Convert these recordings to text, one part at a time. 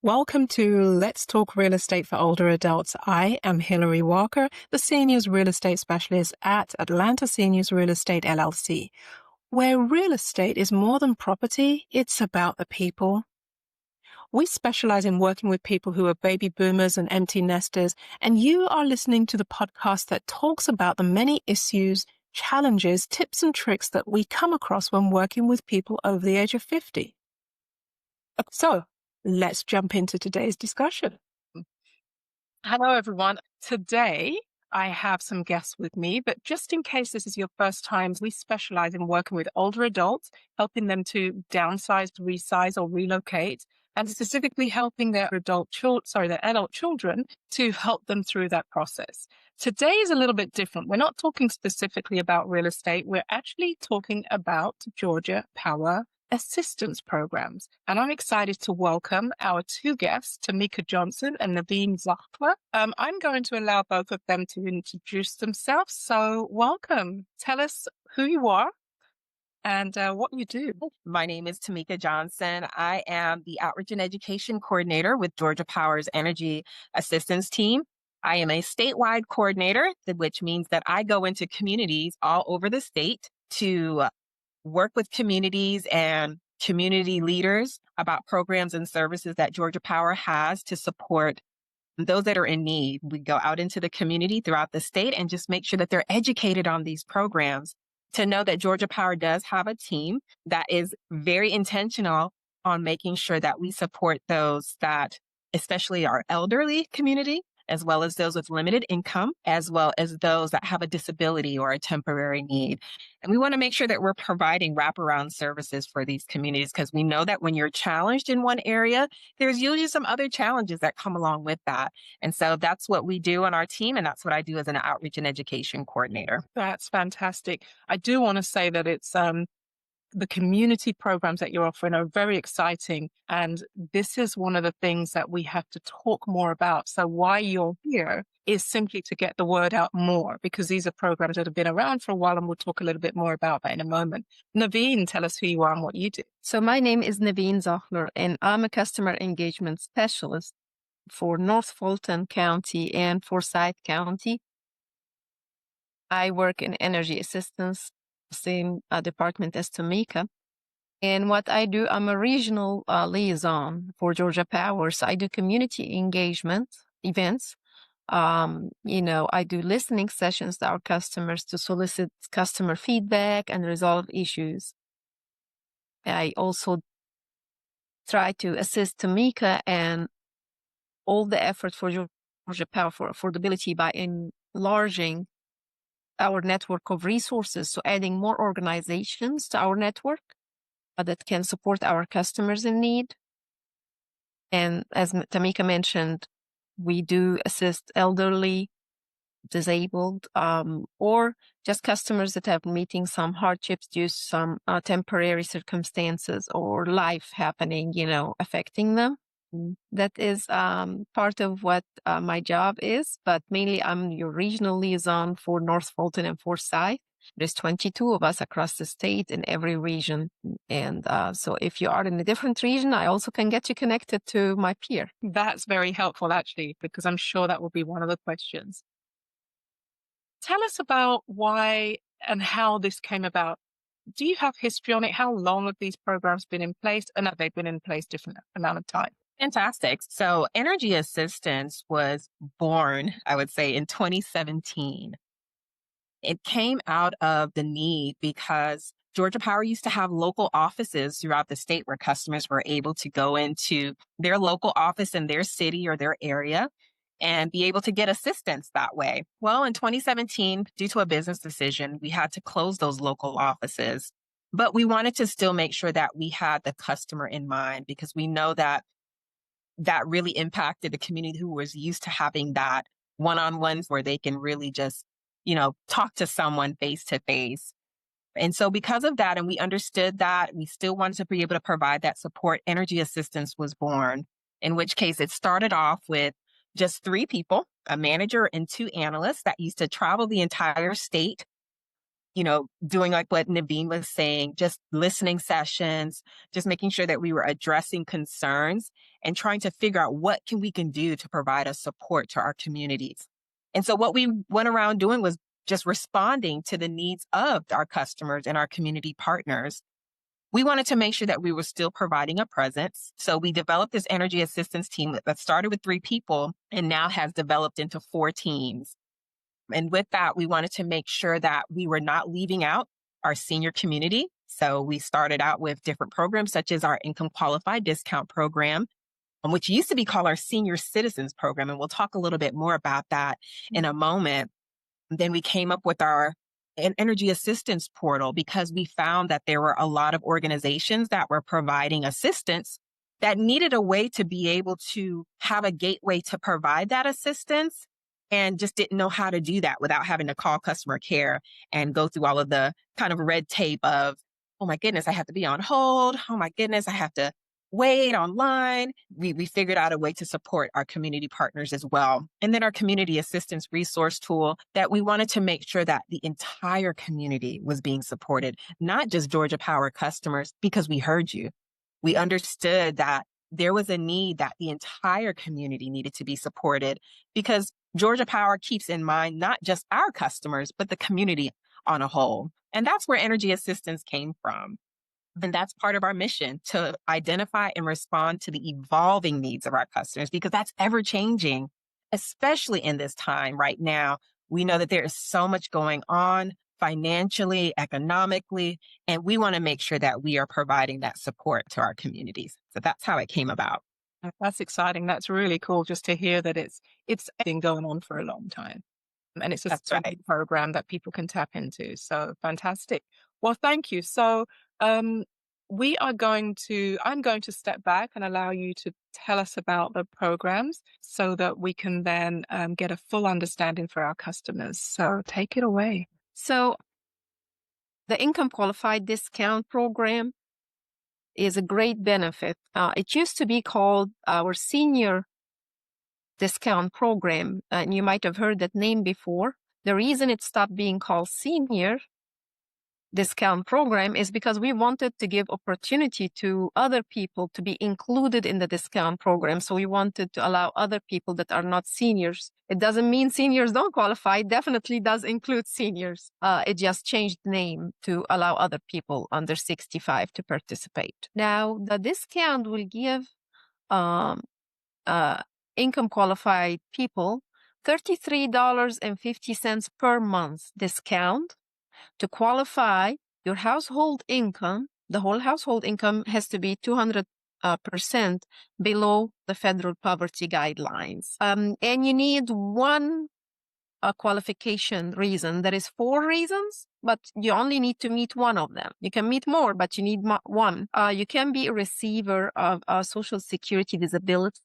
Welcome to Let's Talk Real Estate for Older Adults. I am Hilary Walker, the Seniors Real Estate Specialist at Atlanta Seniors Real Estate LLC, where real estate is more than property, it's about the people. We specialize in working with people who are baby boomers and empty nesters, and you are listening to the podcast that talks about the many issues, challenges, tips, and tricks that we come across when working with people over the age of 50. So, let's jump into today's discussion. Hello, everyone. Today, I have some guests with me, but just in case this is your first time, we specialize in working with older adults, helping them to downsize, resize, or relocate, and specifically helping their adult children to help them through that process. Today is a little bit different. We're not talking specifically about real estate. We're actually talking about Georgia Power assistance programs. And I'm excited to welcome our two guests, Tamika Johnson and Naveen Zachler. I'm going to allow both of them to introduce themselves. So welcome. Tell us who you are and what you do. My name is Tamika Johnson. I am the Outreach and Education Coordinator with Georgia Power's Energy Assistance Team. I am a statewide coordinator, which means that I go into communities all over the state to work with communities and community leaders about programs and services that Georgia Power has to support those that are in need. We go out into the community throughout the state and just make sure that they're educated on these programs, to know that Georgia Power does have a team that is very intentional on making sure that we support those that, especially our elderly community, as well as those with limited income, as well as those that have a disability or a temporary need. And we want to make sure that we're providing wraparound services for these communities, because we know that when you're challenged in one area, there's usually some other challenges that come along with that. And so that's what we do on our team, and that's what I do as an outreach and education coordinator. That's fantastic. I do want to say that it's the community programs that you're offering are very exciting. And this is one of the things that we have to talk more about. So why you're here is simply to get the word out more, because these are programs that have been around for a while, and we'll talk a little bit more about that in a moment. Naveen, tell us who you are and what you do. So my name is Naveen Zachler, and I'm a customer engagement specialist for North Fulton County and Forsyth County. I work in energy assistance, same department as Tamika. And what I do, I'm a regional liaison for Georgia Power. So I do community engagement events. I do listening sessions to our customers to solicit customer feedback and resolve issues. I also try to assist Tamika and all the effort for Georgia Power for affordability by enlarging our network of resources. So adding more organizations to our network that can support our customers in need. And as Tamika mentioned, we do assist elderly, disabled, or just customers that have meeting some hardships due to some temporary circumstances or life happening, affecting them. That is part of what my job is, but mainly I'm your regional liaison for North Fulton and Forsyth. There's 22 of us across the state in every region. And so if you are in a different region, I also can get you connected to my peer. That's very helpful, actually, because I'm sure that will be one of the questions. Tell us about why and how this came about. Do you have history on it? How long have these programs been in place? And have they been in place different amount of time? Fantastic. So energy assistance was born, I would say, in 2017. It came out of the need because Georgia Power used to have local offices throughout the state where customers were able to go into their local office in their city or their area and be able to get assistance that way. Well, in 2017, due to a business decision, we had to close those local offices. But we wanted to still make sure that we had the customer in mind, because we know that really impacted the community who was used to having that one-on-ones where they can really just, talk to someone face to face. And so because of that, and we understood that we still wanted to be able to provide that support, energy assistance was born, in which case it started off with just 3 people, a manager and 2 analysts that used to travel the entire state, doing like what Naveen was saying, just listening sessions, just making sure that we were addressing concerns and trying to figure out what we can do to provide a support to our communities. And so what we went around doing was just responding to the needs of our customers and our community partners. We wanted to make sure that we were still providing a presence. So we developed this energy assistance team that started with 3 people and now has developed into 4 teams. And with that, we wanted to make sure that we were not leaving out our senior community. So we started out with different programs such as our income qualified discount program, which used to be called our senior citizens program. And we'll talk a little bit more about that in a moment. Then we came up with our energy assistance portal because we found that there were a lot of organizations that were providing assistance that needed a way to be able to have a gateway to provide that assistance and just didn't know how to do that without having to call customer care and go through all of the kind of red tape of, oh my goodness, I have to be on hold. Oh my goodness, I have to wait online. We figured out a way to support our community partners as well. And then our community assistance resource tool that we wanted to make sure that the entire community was being supported, not just Georgia Power customers, because we heard you. We understood that there was a need that the entire community needed to be supported because Georgia Power keeps in mind not just our customers, but the community on a whole. And that's where energy assistance came from. And that's part of our mission, to identify and respond to the evolving needs of our customers, because that's ever changing, especially in this time right now. We know that there is so much going on financially, economically, and we want to make sure that we are providing that support to our communities. So that's how it came about. That's exciting. That's really cool just to hear that it's been going on for a long time. And it's a That's right. program that people can tap into. So fantastic. Well, thank you. So um, I'm going to step back and allow you to tell us about the programs so that we can then get a full understanding for our customers. So take it away. So the income qualified discount program is a great benefit. It used to be called our senior discount program, and you might have heard that name before. The reason it stopped being called senior discount program is because we wanted to give opportunity to other people to be included in the discount program. So we wanted to allow other people that are not seniors. It doesn't mean seniors don't qualify. It definitely does include seniors. It just changed name to allow other people under 65 to participate. Now, the discount will give income qualified people $33.50 per month discount. To qualify, your household income, the whole household income has to be 200% below the federal poverty guidelines. And you need one qualification reason. There is 4 reasons, but you only need to meet one of them. You can meet more, but you need one. You can be a receiver of Social Security disability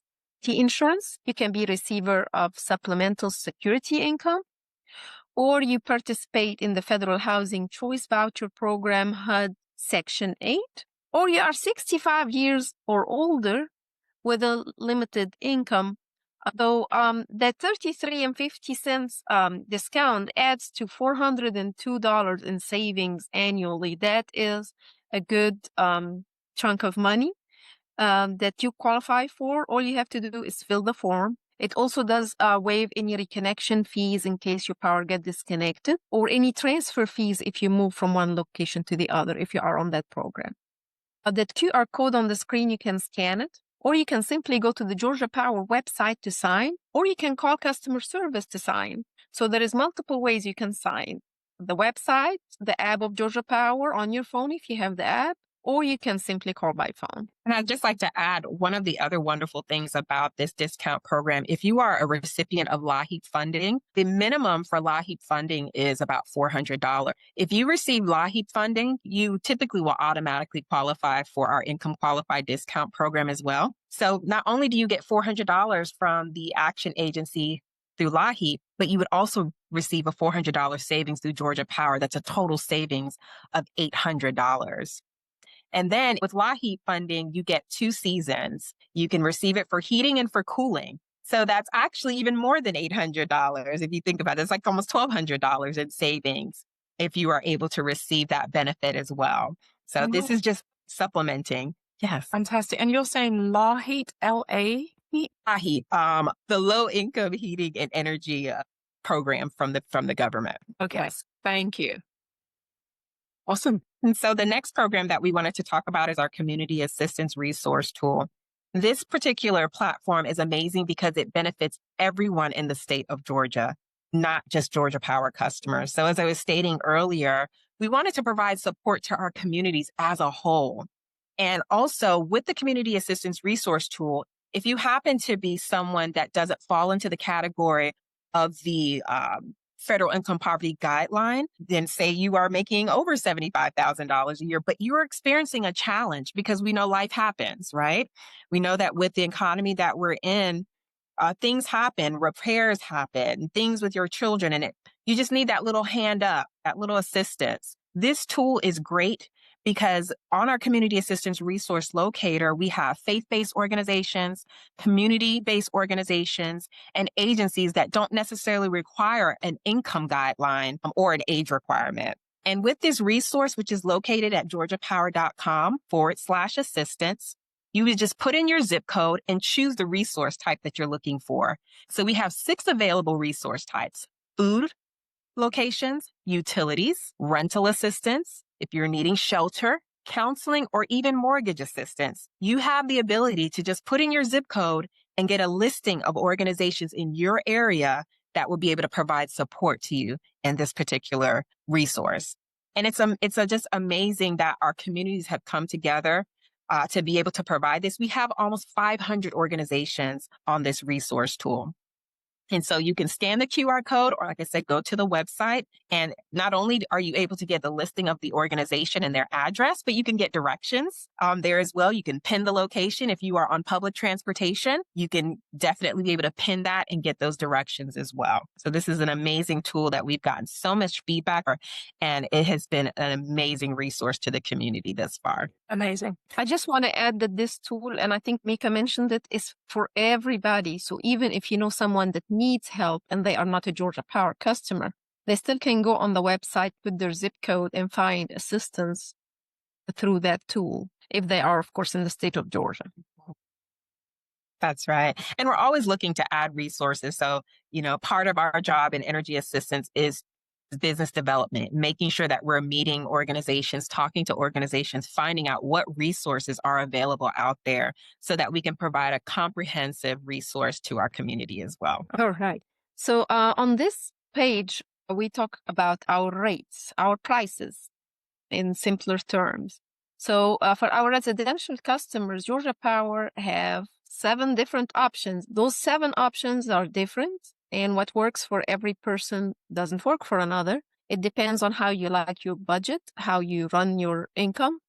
insurance. You can be a receiver of supplemental security income, or you participate in the Federal Housing Choice Voucher Program, HUD Section 8, or you are 65 years or older with a limited income. Though that $33.50 discount adds to $402 in savings annually. That is a good chunk of money that you qualify for. All you have to do is fill the form. It also does waive any reconnection fees in case your power gets disconnected, or any transfer fees if you move from one location to the other if you are on that program. That QR code on the screen, you can scan it, or you can simply go to the Georgia Power website to sign, or you can call customer service to sign. So there is multiple ways you can sign. The website, the app of Georgia Power on your phone if you have the app, or you can simply call by phone. And I'd just like to add one of the other wonderful things about this discount program. If you are a recipient of LAHEAP funding, the minimum for LAHEAP funding is about $400. If you receive LAHEAP funding, you typically will automatically qualify for our income qualified discount program as well. So not only do you get $400 from the Action Agency through LAHEAP, but you would also receive a $400 savings through Georgia Power. That's a total savings of $800. And then with LAHEAP funding, you get 2 seasons. You can receive it for heating and for cooling. So that's actually even more than $800 if you think about it. It's like almost $1,200 in savings. if you are able to receive that benefit as well. So this is just supplementing. Yes. Fantastic. And you're saying LA heat, LA heat? Heat, the low income heating and energy program from the government. Okay. Yes. Thank you. Awesome. And so the next program that we wanted to talk about is our community assistance resource tool. This particular platform is amazing because it benefits everyone in the state of Georgia, not just Georgia Power customers. So as I was stating earlier, we wanted to provide support to our communities as a whole. And also with the community assistance resource tool, if you happen to be someone that doesn't fall into the category of the federal income poverty guideline, then say you are making over $75,000 a year, but you're experiencing a challenge because we know life happens, right? We know that with the economy that we're in, things happen, repairs happen, things with your children, and you just need that little hand up, that little assistance. This tool is great because on our community assistance resource locator, we have faith-based organizations, community-based organizations, and agencies that don't necessarily require an income guideline or an age requirement. And with this resource, which is located at georgiapower.com/assistance, you would just put in your zip code and choose the resource type that you're looking for. So we have 6 available resource types: food locations, utilities, rental assistance, if you're needing shelter, counseling, or even mortgage assistance. You have the ability to just put in your zip code and get a listing of organizations in your area that will be able to provide support to you in this particular resource. And it's just amazing that our communities have come together to be able to provide this. We have almost 500 organizations on this resource tool. And so you can scan the QR code, or like I said, go to the website. And not only are you able to get the listing of the organization and their address, but you can get directions there as well. You can pin the location. If you are on public transportation, you can definitely be able to pin that and get those directions as well. So this is an amazing tool that we've gotten so much feedback for, and it has been an amazing resource to the community thus far. Amazing. I just want to add that this tool, and I think Mika mentioned it, is for everybody. So even if you know someone that needs help and they are not a Georgia Power customer, they still can go on the website with their zip code and find assistance through that tool, if they are, of course, in the state of Georgia. That's right. And we're always looking to add resources. So, part of our job in energy assistance is business development, making sure that we're meeting organizations, talking to organizations, finding out what resources are available out there so that we can provide a comprehensive resource to our community as well. All right. So on this page, we talk about our rates, our prices in simpler terms. So for our residential customers, Georgia Power have 7 different options. Those 7 options are different, and what works for every person doesn't work for another. It depends on how you like your budget, how you run your income,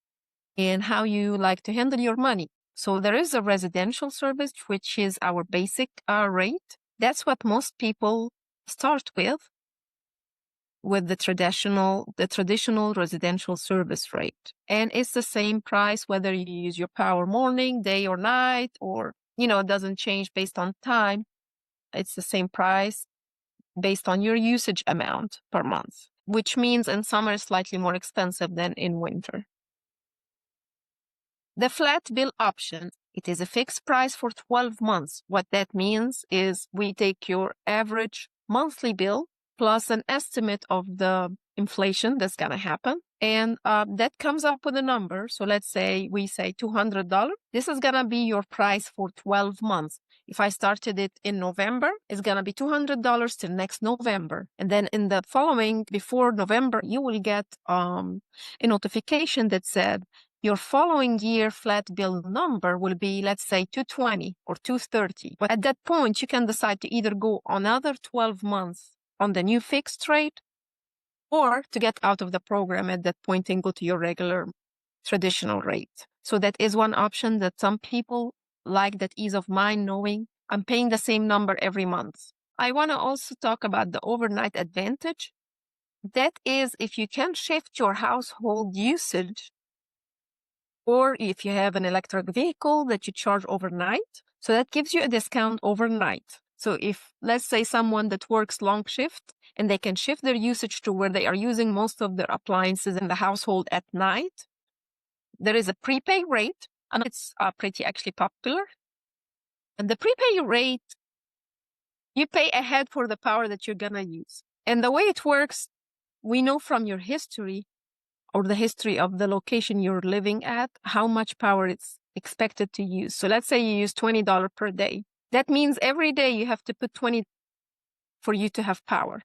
and how you like to handle your money. So there is a residential service, which is our basic rate. That's what most people start with the traditional residential service rate. And it's the same price whether you use your power morning, day, or night, or, it doesn't change based on time. It's the same price based on your usage amount per month, which means in summer it's slightly more expensive than in winter. The flat bill option, it is a fixed price for 12 months. What that means is we take your average monthly bill plus an estimate of the inflation that's going to happen. And that comes up with a number. So let's say we say $200. This is going to be your price for 12 months. If I started it in November, it's going to be $200 till next November. And then in the following, before November, you will get a notification that said, your following year flat bill number will be, let's say, $220 or $230. But at that point, you can decide to either go another 12 months on the new fixed rate or to get out of the program at that point and go to your regular traditional rate. So that is one option that some people like, that ease of mind knowing I'm paying the same number every month. I want to also talk about the overnight advantage. That is if you can shift your household usage, or if you have an electric vehicle that you charge overnight. So that gives you a discount overnight. So if, let's say, someone that works long shift and they can shift their usage to where they are using most of their appliances in the household at night, there is a prepay rate, and it's pretty actually popular. And the prepay rate, you pay ahead for the power that you're going to use. And the way it works, we know from your history or the history of the location you're living at, how much power it's expected to use. So let's say you use $20 per day. That means every day you have to put 20 for you to have power.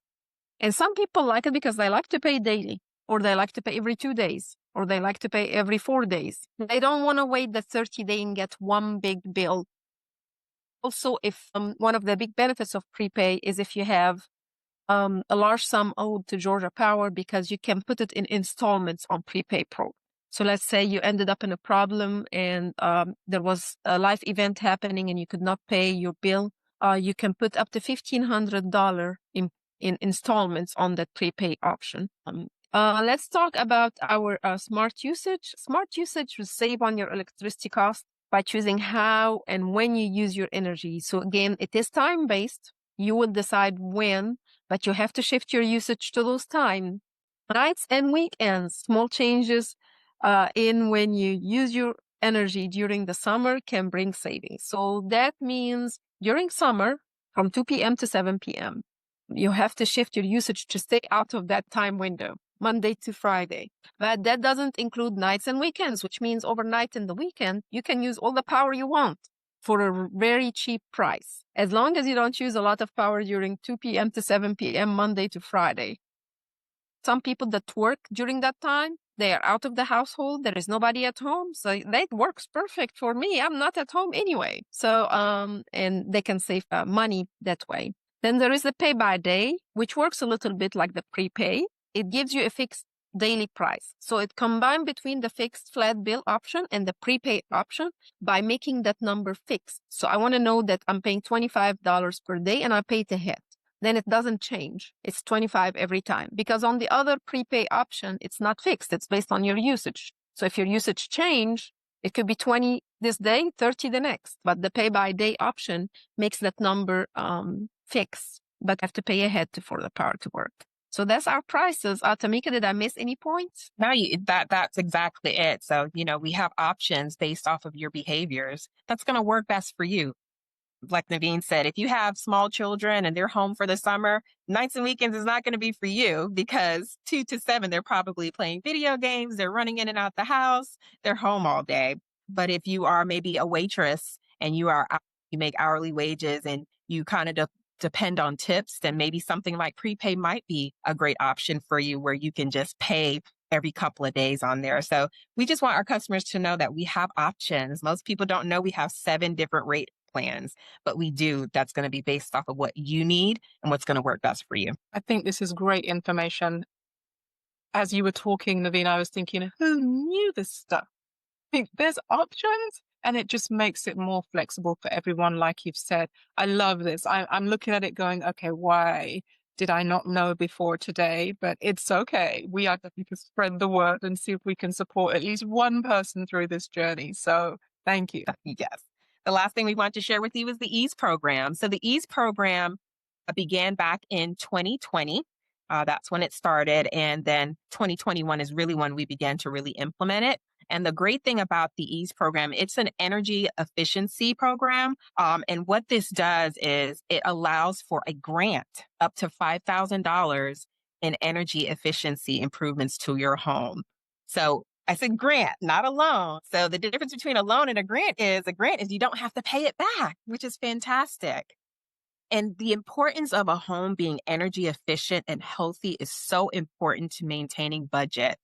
And some people like it because they like to pay daily, or they like to pay every 2 days, or they like to pay every 4 days. They don't want to wait the 30 days and get one big bill. Also, if one of the big benefits of prepay is if you have a large sum owed to Georgia Power, because you can put it in installments on Prepay Pro. So let's say you ended up in a problem and there was a life event happening and you could not pay your bill. You can put up to $1,500 in installments on that prepay option. Let's talk about our smart usage. Smart usage will save on your electricity cost by choosing how and when you use your energy. So again, it is time-based. You will decide when, but you have to shift your usage to those times. Nights and weekends, small changes in when you use your energy during the summer can bring savings. So that means during summer, from 2 p.m. to 7 p.m., you have to shift your usage to stay out of that time window, Monday to Friday. But that doesn't include nights and weekends, which means overnight and the weekend, you can use all the power you want for a very cheap price, as long as you don't use a lot of power during 2 p.m. to 7 p.m. Monday to Friday. Some people that work during that time, they are out of the household. There is nobody at home. So that works perfect for me. I'm not at home anyway. So, and they can save money that way. Then there is the pay by day, which works a little bit like the prepay. It gives you a fixed daily price. So it combined between the fixed flat bill option and the prepaid option by making that number fixed. So I want to know that I'm paying $25 per day and I pay it ahead. Then it doesn't change. It's 25 every time, because on the other prepay option, it's not fixed. It's based on your usage. So if your usage change, it could be 20 this day, 30 the next. But the pay by day option makes that number fixed, but you have to pay ahead for the power to work. So that's our prices. Tamika, did I miss any points? No, that's exactly it. So, we have options based off of your behaviors. That's going to work best for you. Like Naveen said, if you have small children and they're home for the summer, nights and weekends is not going to be for you, because 2 to 7, they're probably playing video games. They're running in and out the house. They're home all day. But if you are maybe a waitress and you make hourly wages and you kind of depend on tips, then maybe something like prepay might be a great option for you, where you can just pay every couple of days on there. So we just want our customers to know that we have options. Most people don't know we have 7 different rate plans, but we do. That's going to be based off of what you need and what's going to work best for you. I think this is great information. As you were talking, Naveen, I was thinking, who knew this stuff? I think there's options, and it just makes it more flexible for everyone, like you've said. I love this. I'm looking at it going, okay, why did I not know before today? But it's okay. We are going to spread the word and see if we can support at least one person through this journey. So thank you. Yes. The last thing we want to share with you is the EASE program. So the EASE program began back in 2020. That's when it started. And then 2021 is really when we began to really implement it. And the great thing about the EASE program, it's an energy efficiency program. And what this does is it allows for a grant up to $5,000 in energy efficiency improvements to your home. So I said grant, not a loan. So the difference between a loan and a grant is you don't have to pay it back, which is fantastic. And the importance of a home being energy efficient and healthy is so important to maintaining budget.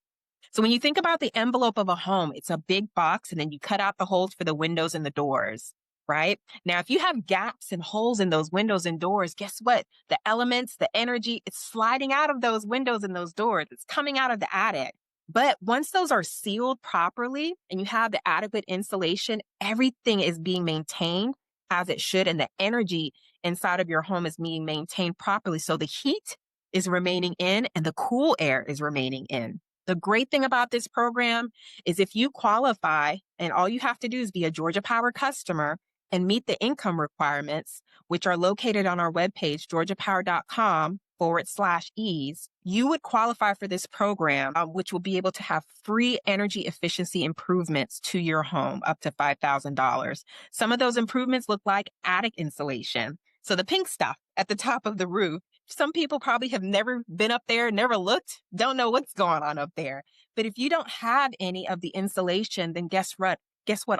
So when you think about the envelope of a home, it's a big box, and then you cut out the holes for the windows and the doors, right? Now, if you have gaps and holes in those windows and doors, guess what? The elements, the energy, it's sliding out of those windows and those doors. It's coming out of the attic. But once those are sealed properly and you have the adequate insulation, everything is being maintained as it should. And the energy inside of your home is being maintained properly. So the heat is remaining in and the cool air is remaining in. The great thing about this program is if you qualify and all you have to do is be a Georgia Power customer, and meet the income requirements, which are located on our webpage, georgiapower.com/ease, you would qualify for this program, which will be able to have free energy efficiency improvements to your home up to $5,000. Some of those improvements look like attic insulation. So the pink stuff at the top of the roof, some people probably have never been up there, never looked, don't know what's going on up there. But if you don't have any of the insulation, then guess what?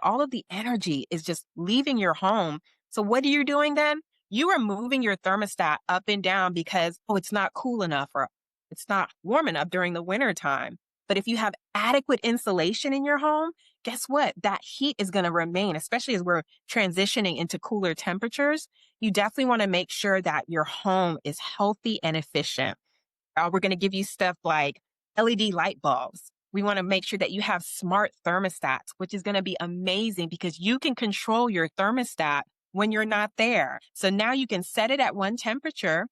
All of the energy is just leaving your home. So what are you doing then? You are moving your thermostat up and down because, oh, it's not cool enough or it's not warm enough during the winter time. But if you have adequate insulation in your home, guess what? That heat is going to remain, especially as we're transitioning into cooler temperatures. You definitely want to make sure that your home is healthy and efficient. We're going to give you stuff like LED light bulbs. We want to make sure that you have smart thermostats, which is going to be amazing because you can control your thermostat when you're not there. So now you can set it at one temperature.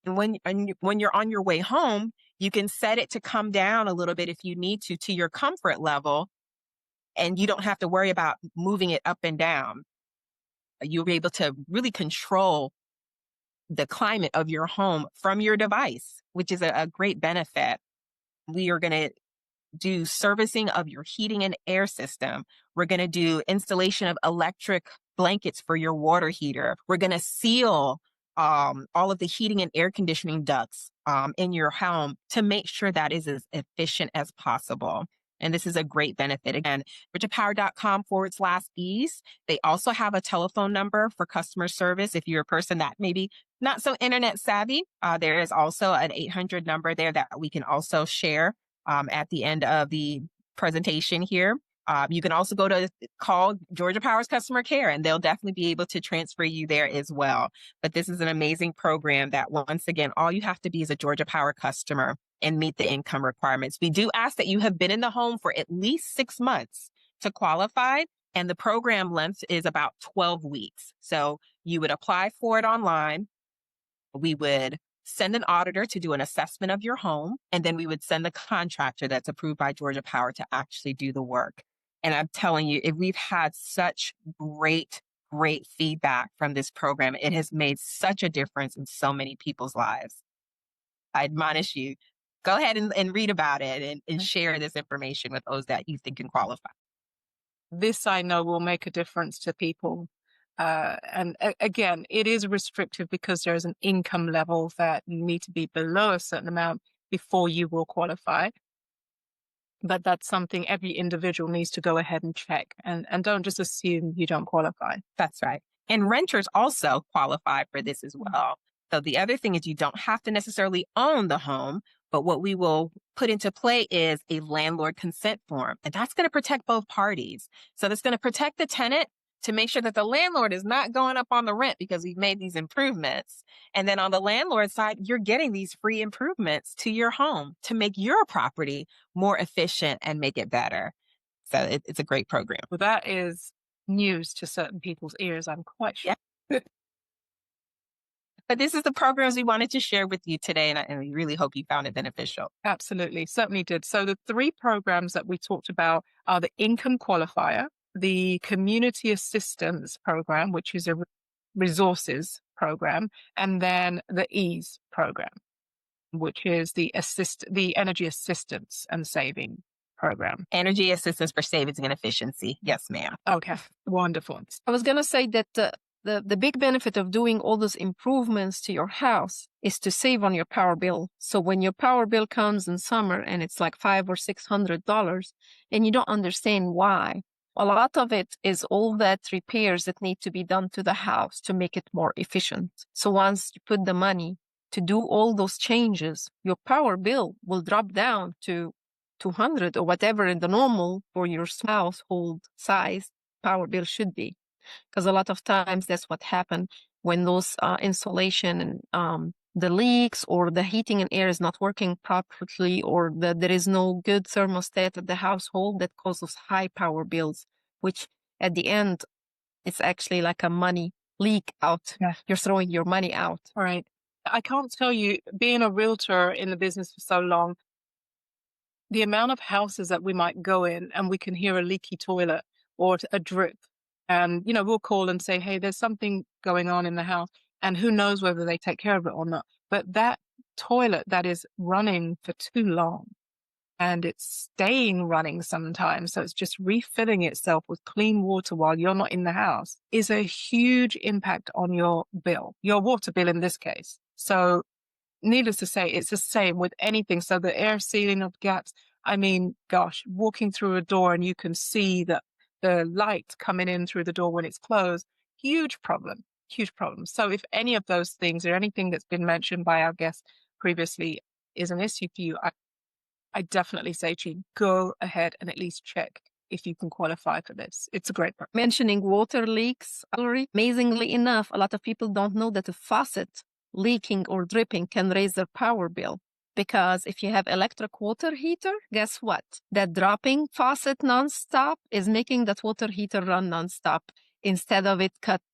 And when you're on your way home, you can set it to come down a little bit if you need to your comfort level. And you don't have to worry about moving it up and down. You'll be able to really control the climate of your home from your device, which is a great benefit. We are going to do servicing of your heating and air system. We're going to do installation of electric blankets for your water heater. We're going to seal all of the heating and air conditioning ducts in your home to make sure that is as efficient as possible. And this is a great benefit. Again, georgiapower.com/ease. They also have a telephone number for customer service. If you're a person that maybe not so internet savvy, there is also an 800 number there that we can also share at the end of the presentation here. You can also call Georgia Power's customer care, and they'll definitely be able to transfer you there as well. But this is an amazing program that, once again, all you have to be is a Georgia Power customer and meet the income requirements. We do ask that you have been in the home for at least 6 months to qualify, and the program length is about 12 weeks. So you would apply for it online. We would send an auditor to do an assessment of your home, and then we would send the contractor that's approved by Georgia Power to actually do the work. And I'm telling you, if we've had such great feedback from this program, it has made such a difference in so many people's lives. I admonish you, go ahead and read about it and share this information with those that you think can qualify. This, I know, will make a difference to people. Again, it is restrictive because there's an income level that you need to be below a certain amount before you will qualify. But that's something every individual needs to go ahead and check, and don't just assume you don't qualify. That's right. And renters also qualify for this as well. So the other thing is you don't have to necessarily own the home, but what we will put into play is a landlord consent form, and that's going to protect both parties. So that's going to protect the tenant to make sure that the landlord is not going up on the rent because we've made these improvements. And then on the landlord side, you're getting these free improvements to your home to make your property more efficient and make it better. So it's a great program. Well, that is news to certain people's ears, I'm quite sure. Yeah. But this is the programs we wanted to share with you today, and we really hope you found it beneficial. Absolutely, certainly did. So the 3 programs that we talked about are the income qualifier, the community assistance program, which is a resources program, and then the EASE program, which is the energy assistance and saving program. Energy assistance for savings and efficiency. Yes, ma'am. Okay, wonderful. I was going to say that the big benefit of doing all those improvements to your house is to save on your power bill. So when your power bill comes in summer and it's like $500 or $600 and you don't understand why, a lot of it is all that repairs that need to be done to the house to make it more efficient. So once you put the money to do all those changes, your power bill will drop down to $200 or whatever in the normal for your household size power bill should be. Because a lot of times that's what happens when those insulation and the leaks or the heating and air is not working properly, or there is no good thermostat at the household, that causes high power bills, which at the end, it's actually like a money leak out. Yeah. You're throwing your money out. Right. I can't tell you, being a realtor in the business for so long, the amount of houses that we might go in and we can hear a leaky toilet or a drip And, we'll call and say, hey, there's something going on in the house. And who knows whether they take care of it or not. But that toilet that is running for too long and it's staying running sometimes, so it's just refilling itself with clean water while you're not in the house, is a huge impact on your bill, your water bill in this case. So needless to say, it's the same with anything. So the air sealing of gaps, I mean, gosh, walking through a door and you can see the light coming in through the door when it's closed, huge problem, huge problem. So if any of those things or anything that's been mentioned by our guests previously is an issue for you, I definitely say to you, go ahead and at least check if you can qualify for this. It's a great program. Mentioning water leaks, amazingly enough, a lot of people don't know that a faucet leaking or dripping can raise their power bill. Because if you have electric water heater, guess what? That dropping faucet nonstop is making that water heater run nonstop instead of it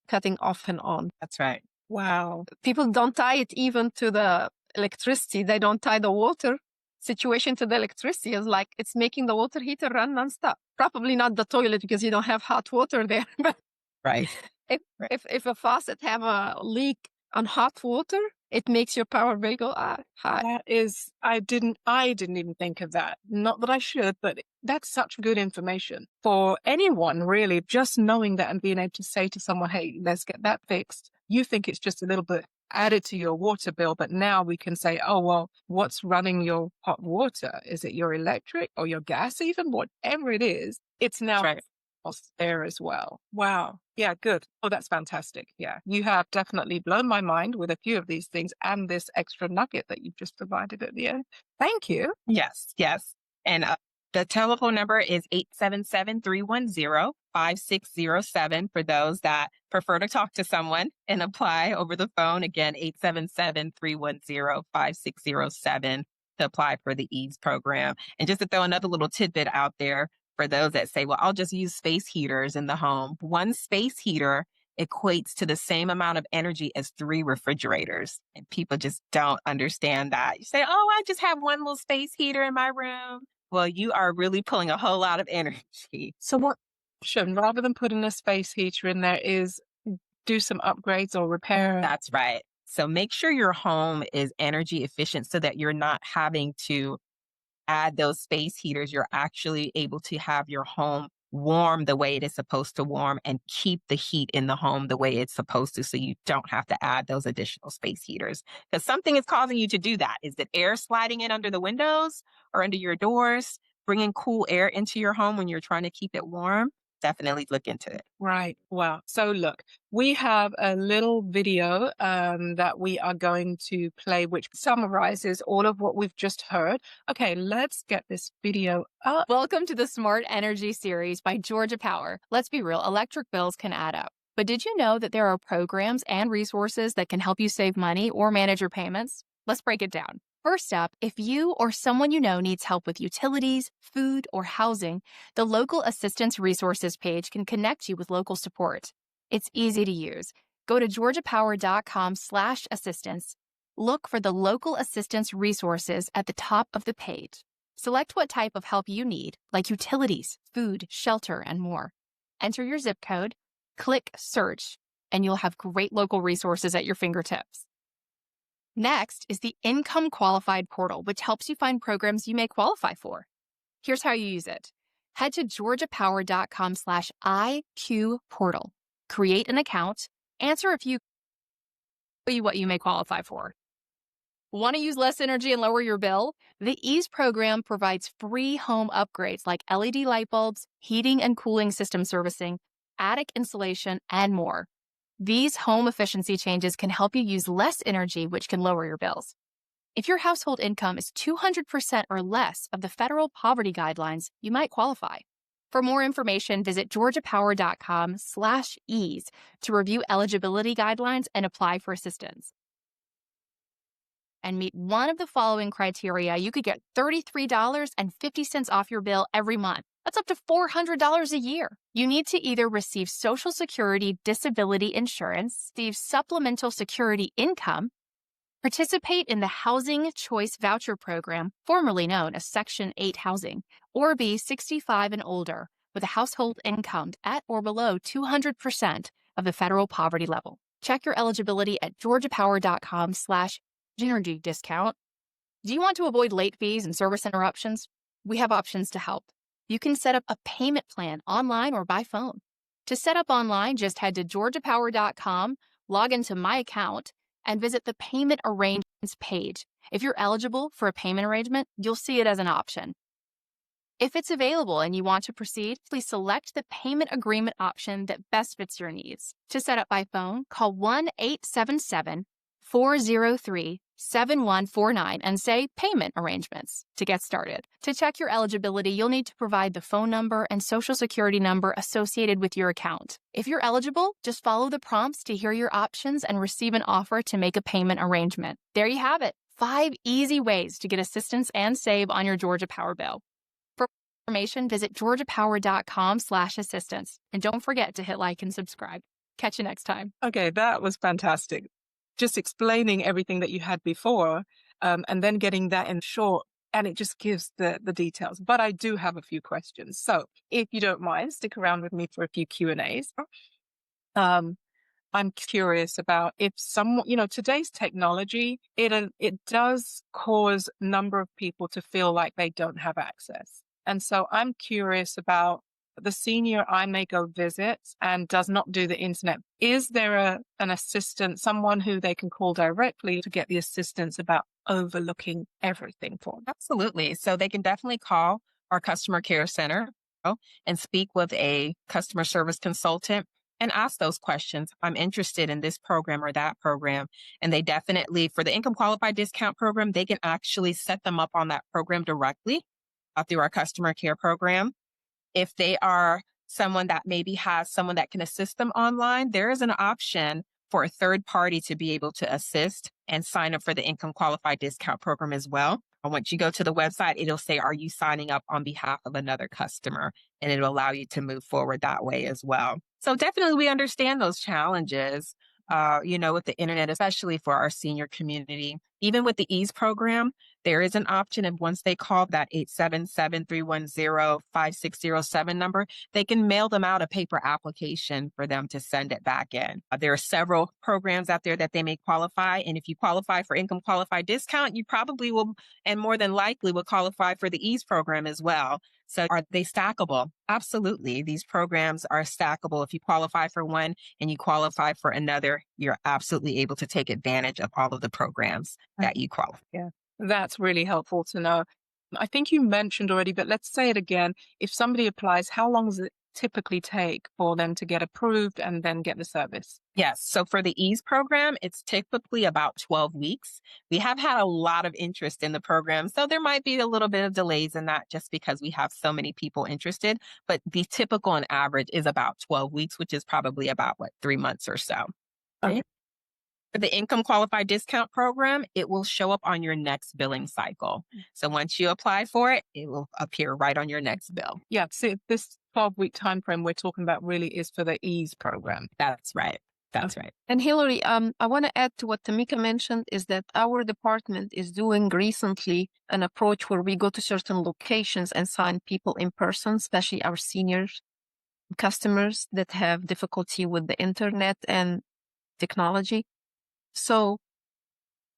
cutting off and on. That's right. Wow. People don't tie it even to the electricity. They don't tie the water situation to the electricity. Is like it's making the water heater run nonstop. Probably not the toilet because you don't have hot water there. But Right. if a faucet have a leak on hot water, it makes your power bill go high. That is, I didn't even think of that. Not that I should, but that's such good information for anyone, really. Just knowing that and being able to say to someone, hey, let's get that fixed. You think it's just a little bit added to your water bill, but now we can say, oh, well, what's running your hot water? Is it your electric or your gas even? Whatever it is, it's now there as well. Wow. Yeah, good. Oh, that's fantastic. Yeah, you have definitely blown my mind with a few of these things and this extra nugget that you've just provided at the end. Thank you. Yes. And the telephone number is 877-310-5607 for those that prefer to talk to someone and apply over the phone. Again, 877-310-5607 to apply for the EASE program. And just to throw another little tidbit out there, for those that say, well, I'll just use space heaters in the home. One space heater equates to the same amount of energy as 3 refrigerators. And people just don't understand that. You say, oh, I just have one little space heater in my room. Well, you are really pulling a whole lot of energy. So what option, rather than putting a space heater in there, is do some upgrades or repair? That's right. So make sure your home is energy efficient so that you're not having to add those space heaters. You're actually able to have your home warm the way it is supposed to warm and keep the heat in the home the way it's supposed to, so you don't have to add those additional space heaters. Because something is causing you to do that. Is it air sliding in under the windows or under your doors, bringing cool air into your home when you're trying to keep it warm? Definitely look into it. Right. Wow. So look, we have a little video that we are going to play, which summarizes all of what we've just heard. Okay, let's get this video up. Welcome to the Smart Energy series by Georgia Power. Let's be real, electric bills can add up. But did you know that there are programs and resources that can help you save money or manage your payments? Let's break it down. First up, if you or someone you know needs help with utilities, food, or housing, the Local Assistance Resources page can connect you with local support. It's easy to use. Go to georgiapower.com/assistance. Look for the Local Assistance Resources at the top of the page. Select what type of help you need, like utilities, food, shelter, and more. Enter your zip code, click Search, and you'll have great local resources at your fingertips. Next is the Income Qualified portal, which helps you find programs you may qualify for. Here's how you use it. Head to georgiapower.com/IQ portal. Create an account, answer a few what you may qualify for. Want to use less energy and lower your bill? The EASE program provides free home upgrades like LED light bulbs, heating and cooling system servicing, attic insulation, and more. These home efficiency changes can help you use less energy, which can lower your bills. If your household income is 200% or less of the federal poverty guidelines, you might qualify. For more information, visit georgiapower.com/ease to review eligibility guidelines and apply for assistance. And meet one of the following criteria, you could get $33.50 off your bill every month. That's up to $400 a year. You need to either receive Social Security disability insurance, receive supplemental security income, participate in the Housing Choice Voucher Program, formerly known as Section 8 housing, or be 65 and older. with a household income at or below 200% of the federal poverty level. Check your eligibility at georgiapower.com/energy discount. Do you want to avoid late fees and service interruptions? We have options to help. You can set up a payment plan online or by phone. To set up online, just head to georgiapower.com, log into My Account, and visit the payment arrangements page. If you're eligible for a payment arrangement, you'll see it as an option. If it's available and you want to proceed, please select the payment agreement option that best fits your needs. To set up by phone, call 1-877-403-7149 and say payment arrangements to get started. To check your eligibility, you'll need to provide the phone number and social security number associated with your account. If you're eligible, just follow the prompts to hear your options and receive an offer to make a payment arrangement. There you have it. 5 easy ways to get assistance and save on your Georgia Power bill. For information, visit georgiapower.com/assistance. And don't forget to hit like and subscribe. Catch you next time. Okay, that was fantastic. Just explaining everything that you had before, and then getting that in short, and it just gives the details. But I do have a few questions. So if you don't mind, stick around with me for a few Q&As. I'm curious about if someone, today's technology, it does cause a number of people to feel like they don't have access. And so I'm curious about the senior I may go visit and does not do the internet. Is there an assistant, someone who they can call directly to get the assistance about overlooking everything for them? Absolutely. So they can definitely call our customer care center and speak with a customer service consultant and ask those questions. I'm interested in this program or that program. And they definitely, for the income qualified discount program, they can actually set them up on that program directly through our customer care program. If they are someone that maybe has someone that can assist them online, there is an option for a third party to be able to assist and sign up for the income qualified discount program as well. And once you go to the website, it'll say, are you signing up on behalf of another customer? And it'll allow you to move forward that way as well. So definitely we understand those challenges, with the internet, especially for our senior community. Even with the EASE program, there is an option. And once they call that 877-310-5607 number, they can mail them out a paper application for them to send it back in. There are several programs out there that they may qualify. And if you qualify for income qualified discount, you probably will, and more than likely will qualify for the EASE program as well. So are they stackable? Absolutely. These programs are stackable. If you qualify for one and you qualify for another, you're absolutely able to take advantage of all of the programs that you qualify. Yeah, that's really helpful to know. I think you mentioned already, but let's say it again. If somebody applies, how long does it typically take for them to get approved and then get the service? Yes. So for the EASE program, it's typically about 12 weeks. We have had a lot of interest in the program, so there might be a little bit of delays in that just because we have so many people interested. But the typical and average is about 12 weeks, which is probably about 3 months or so. Okay. For the income qualified discount program, it will show up on your next billing cycle. So once you apply for it, it will appear right on your next bill. Yeah, so this 12-week time frame we're talking about really is for the EASE program. That's right. That's right. And Hillary, I want to add to what Tamika mentioned is that our department is doing recently an approach where we go to certain locations and sign people in person, especially our senior customers that have difficulty with the internet and technology. So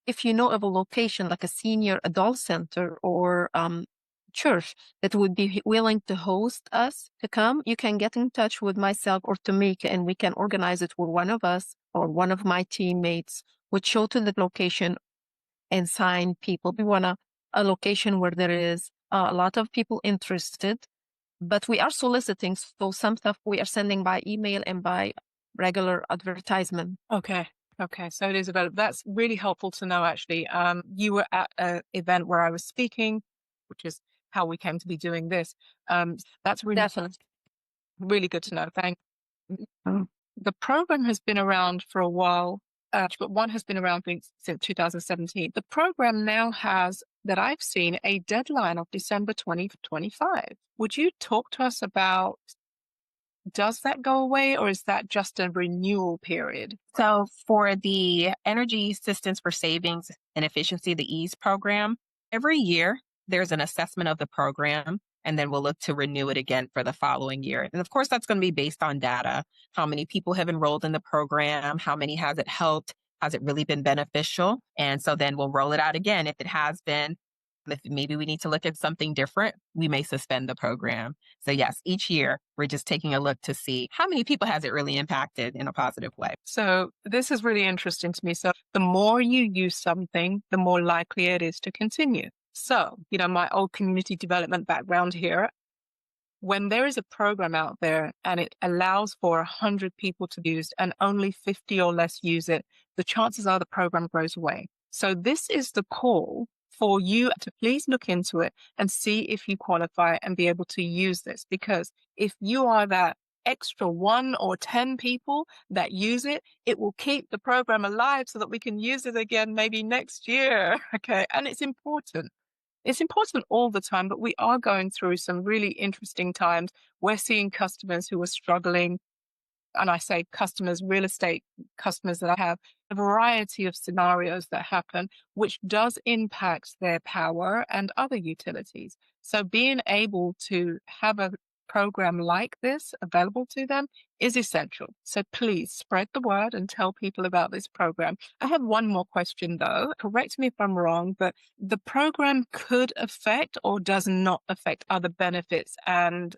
if you know of a location like a senior adult center or church that would be willing to host us to come, you can get in touch with myself or Tamika, and we can organize it with one of us or one of my teammates would show to the location and sign people. We want a location where there is a lot of people interested, but we are soliciting. So some stuff we are sending by email and by regular advertisement. Okay. So it is about, that's really helpful to know, actually. You were at an event where I was speaking, which is how we came to be doing this. That's really, Definitely. really good to know. Thank you. The program has been around for a while, but one has been around since 2017. The program now has, that I've seen, a deadline of December 2025. Would you talk to us about, does that go away, or is that just a renewal period? So for the Energy Assistance for Savings and Efficiency, the EASE program, every year there's an assessment of the program. and then we'll look to renew it again for the following year. And of course, that's going to be based on data. How many people have enrolled in the program? How many has it helped? Has it really been beneficial? And so then we'll roll it out again. If it has been, if maybe we need to look at something different, we may suspend the program. So yes, each year we're just taking a look to see how many people has it really impacted in a positive way. So this is really interesting to me. So the more you use something, the more likely it is to continue. So, my old community development background here, when there is a program out there and it allows for 100 people to use and only 50 or less use it, the chances are the program goes away. So this is the call for you to please look into it and see if you qualify and be able to use this. Because if you are that extra 1 or 10 people that use it, it will keep the program alive so that we can use it again maybe next year. Okay. And it's important. It's important all the time, but we are going through some really interesting times. We're seeing customers who are struggling. And I say customers, real estate customers that have a variety of scenarios that happen, which does impact their power and other utilities. So being able to have a program like this available to them is essential. So please spread the word and tell people about this program. I have one more question though. Correct me if I'm wrong, but the program could affect or does not affect other benefits and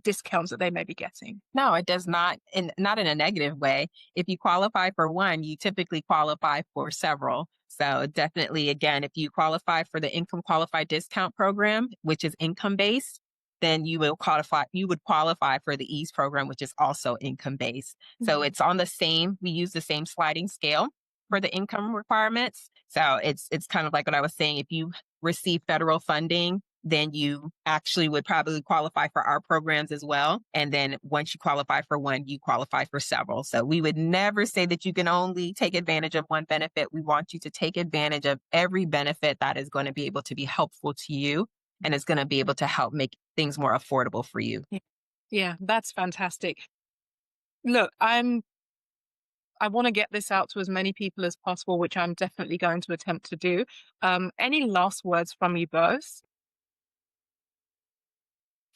discounts that they may be getting. No, it does not, not in a negative way. If you qualify for one, you typically qualify for several. So definitely, again, if you qualify for the income qualified discount program, which is income based, then you would qualify for the EASE program, which is also income based. So it's on the same, we use the same sliding scale for the income requirements. So it's kind of like what I was saying. If you receive federal funding, then you actually would probably qualify for our programs as well. And then once you qualify for one, you qualify for several. So we would never say that you can only take advantage of one benefit. We want you to take advantage of every benefit that is going to be able to be helpful to you and is going to be able to help make things more affordable for you. Yeah, that's fantastic. Look, I want to get this out to as many people as possible, which I'm definitely going to attempt to do. Any last words from you both?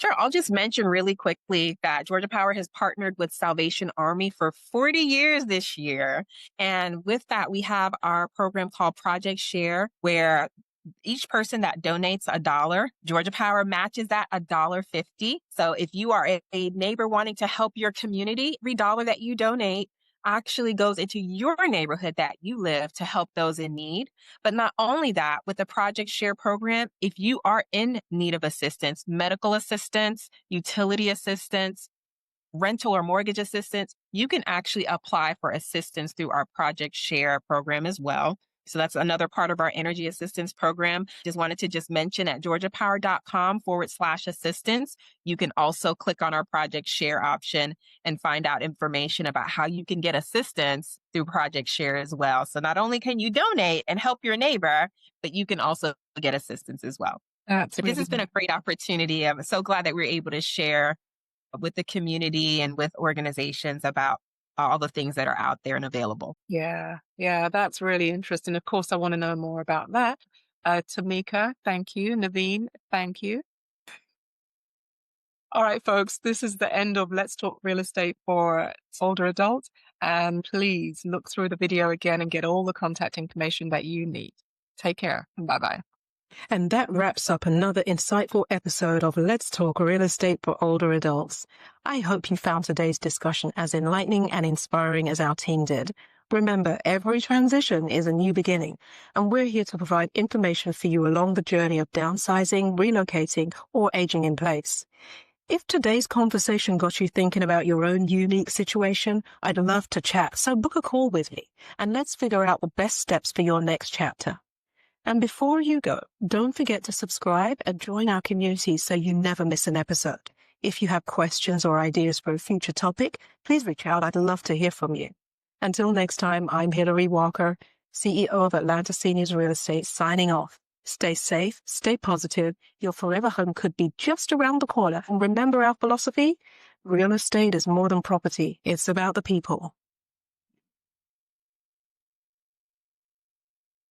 Sure. I'll just mention really quickly that Georgia Power has partnered with Salvation Army for 40 years this year. And with that, we have our program called Project Share, where each person that donates $1, Georgia Power matches that $1.50. So if you are a neighbor wanting to help your community, every dollar that you donate actually goes into your neighborhood that you live to help those in need. But not only that, with the Project Share program, if you are in need of assistance, medical assistance, utility assistance, rental or mortgage assistance, you can actually apply for assistance through our Project Share program as well. So that's another part of our energy assistance program. Just wanted to mention at georgiapower.com/assistance. You can also click on our Project Share option and find out information about how you can get assistance through Project Share as well. So not only can you donate and help your neighbor, but you can also get assistance as well. This has been a great opportunity. I'm so glad that we're able to share with the community and with organizations about all the things that are out there and available. Yeah, that's really interesting. Of course, I want to know more about that. Tamika, thank you. Naveen, thank you. All right, folks, this is the end of Let's Talk Real Estate for Older Adults. And please look through the video again and get all the contact information that you need. Take care. Bye-bye. And that wraps up another insightful episode of Let's Talk Real Estate for Older Adults. I hope you found today's discussion as enlightening and inspiring as our team did. Remember, every transition is a new beginning, and we're here to provide information for you along the journey of downsizing, relocating, or aging in place. If today's conversation got you thinking about your own unique situation, I'd love to chat, so book a call with me, and let's figure out the best steps for your next chapter. And before you go, don't forget to subscribe and join our community so you never miss an episode. If you have questions or ideas for a future topic, please reach out. I'd love to hear from you. Until next time, I'm Hillary Walker, CEO of Atlanta Seniors Real Estate, signing off. Stay safe, stay positive. Your forever home could be just around the corner. And remember our philosophy? Real estate is more than property. It's about the people.